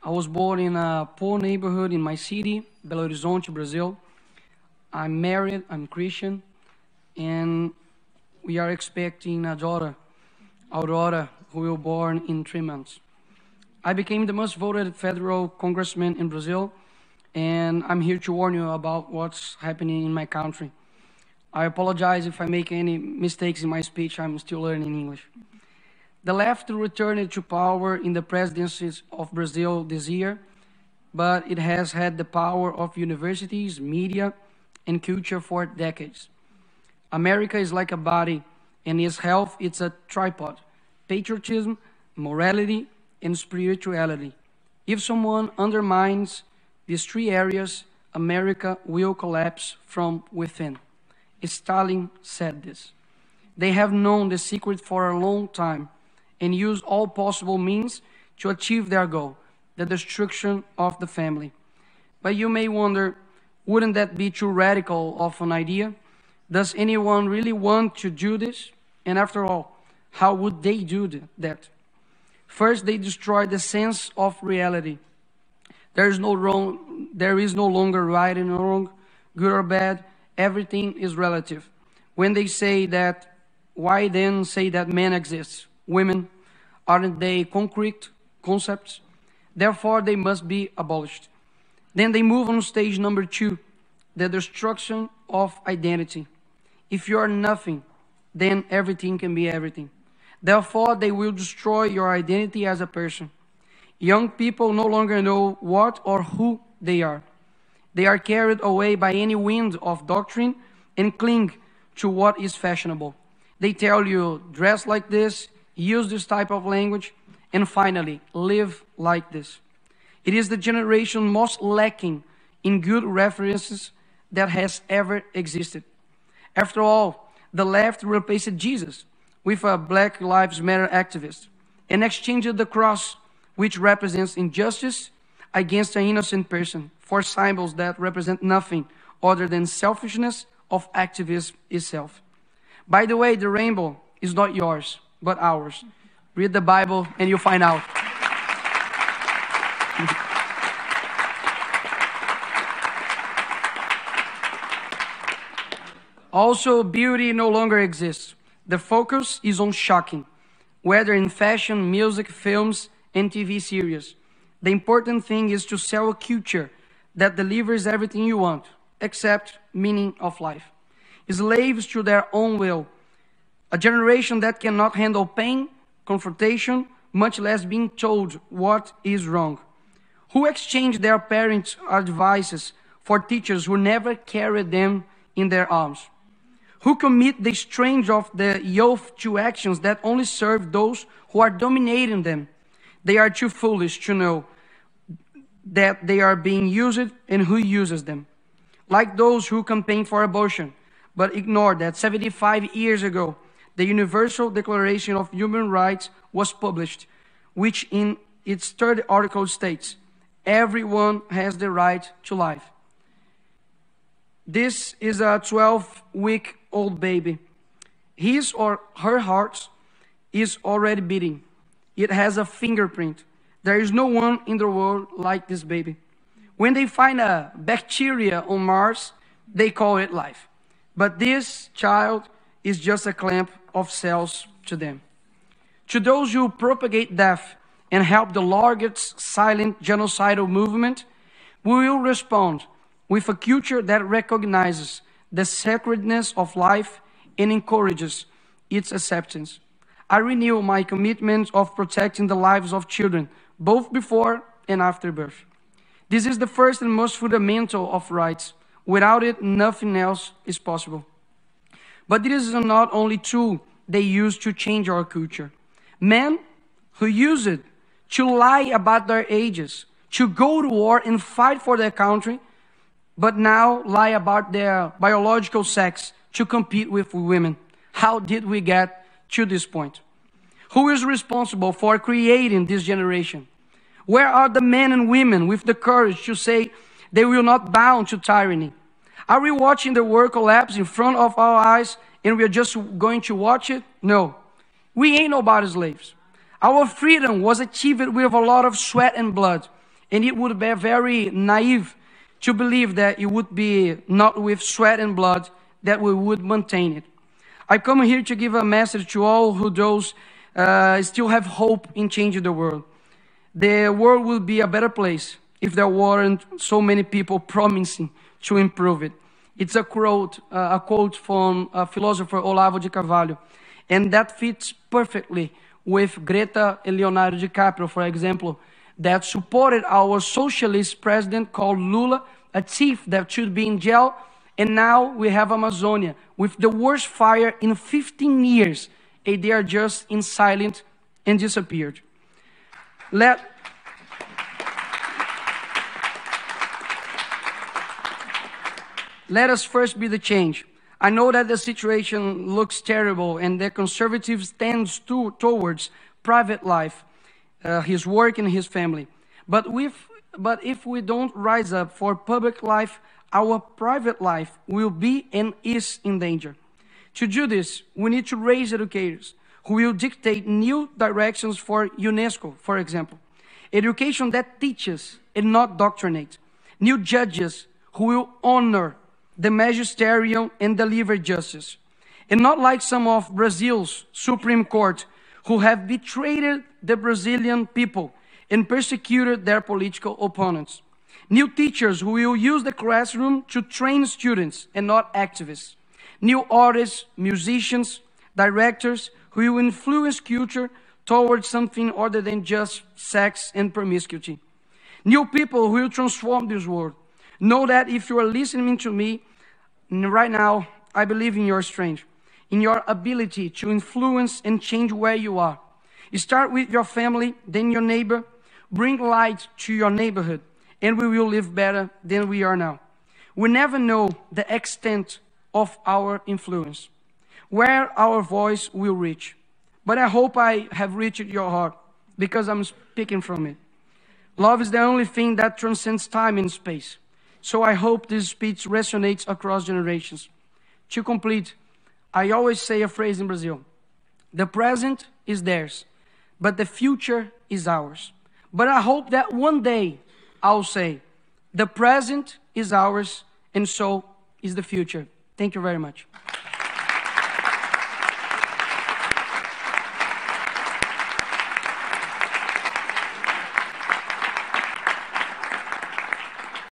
I was born in a poor neighborhood in my city, Belo Horizonte, Brazil. I'm married, I'm Christian, and we are expecting a daughter, Aurora, who will be born in 3 months. I became the most voted federal congressman in Brazil, and I'm here to warn you about what's happening in my country. I apologize if I make any mistakes in my speech. I'm still learning English. The left returned to power in the presidencies of Brazil this year, but it has had the power of universities, media, and culture for decades. America is like a body, and its health is a tripod: patriotism, morality, and spirituality. If someone undermines these 3 areas, America will collapse from within. Stalin said this. They have known the secret for a long time and use all possible means to achieve their goal, the destruction of the family. But you may wonder, wouldn't that be too radical of an idea? Does anyone really want to do this? And after all, how would they do that? First, they destroy the sense of reality. There is no longer right and wrong, good or bad. Everything is relative. When they say that, why then say that man exists? Women, aren't they concrete concepts? Therefore, they must be abolished. Then they move on stage number 2, the destruction of identity. If you are nothing, then everything can be everything. Therefore, they will destroy your identity as a person. Young people no longer know what or who they are. They are carried away by any wind of doctrine and cling to what is fashionable. They tell you, dress like this, use this type of language, and finally, live like this. It is the generation most lacking in good references that has ever existed. After all, the left replaced Jesus with a Black Lives Matter activist and exchanged the cross, which represents injustice, against an innocent person for symbols that represent nothing other than selfishness of activism itself. By the way, the rainbow is not yours, but ours. Read the Bible and you'll find out. Also, beauty no longer exists. The focus is on shocking, whether in fashion, music, films, and TV series. The important thing is to sell a culture that delivers everything you want, except meaning of life. Slaves to their own will. A generation that cannot handle pain, confrontation, much less being told what is wrong. Who exchange their parents' advices for teachers who never carried them in their arms? Who commit the strange of the youth to actions that only serve those who are dominating them? They are too foolish to know that they are being used and who uses them. Like those who campaign for abortion, but ignore that 75 years ago, the Universal Declaration of Human Rights was published, which in its 3rd article states, everyone has the right to life. This is a 12-week-old baby. His or her heart is already beating. It has a fingerprint. There is no one in the world like this baby. When they find a bacteria on Mars, they call it life. But this child is just a clump of cells to them. To those who propagate death and help the largest silent genocidal movement, we will respond with a culture that recognizes the sacredness of life and encourages its acceptance. I renew my commitment of protecting the lives of children, both before and after birth. This is the first and most fundamental of rights. Without it, nothing else is possible. But it is not only tool they use to change our culture. Men who use it to lie about their ages, to go to war and fight for their country, but now lie about their biological sex to compete with women. How did we get to this point? Who is responsible for creating this generation? Where are the men and women with the courage to say they will not bow to tyranny? Are we watching the world collapse in front of our eyes and we are just going to watch it? No. We ain't nobody's slaves. Our freedom was achieved with a lot of sweat and blood. And it would be very naive to believe that it would be not with sweat and blood that we would maintain it. I come here to give a message to all who those still have hope in changing the world. The world will be a better place if there weren't so many people promising to improve it. It's a quote from philosopher Olavo de Carvalho, and that fits perfectly with Greta and Leonardo DiCaprio, for example, that supported our socialist president called Lula, a thief that should be in jail, and now we have Amazonia with the worst fire in 15 years, and they are just in silence and disappeared. Let us first be the change. I know that the situation looks terrible and the conservatives tend towards private life, his work and his family. But if we don't rise up for public life, our private life will be and is in danger. To do this, we need to raise educators who will dictate new directions for UNESCO, for example. Education that teaches and not doctrinates. New judges who will honor the magisterium and deliver justice. And not like some of Brazil's Supreme Court who have betrayed the Brazilian people and persecuted their political opponents. New teachers who will use the classroom to train students and not activists. New artists, musicians, directors who will influence culture towards something other than just sex and promiscuity. New people who will transform this world. Know that if you are listening to me right now, I believe in your strength, in your ability to influence and change where you are. You start with your family, then your neighbor. Bring light to your neighborhood, and we will live better than we are now. We never know the extent of our influence, where our voice will reach. But I hope I have reached your heart, because I'm speaking from it. Love is the only thing that transcends time and space. So I hope this speech resonates across generations. To complete, I always say a phrase in Brazil. The present is theirs, but the future is ours. But I hope that one day I'll say, the present is ours, and so is the future. Thank you very much.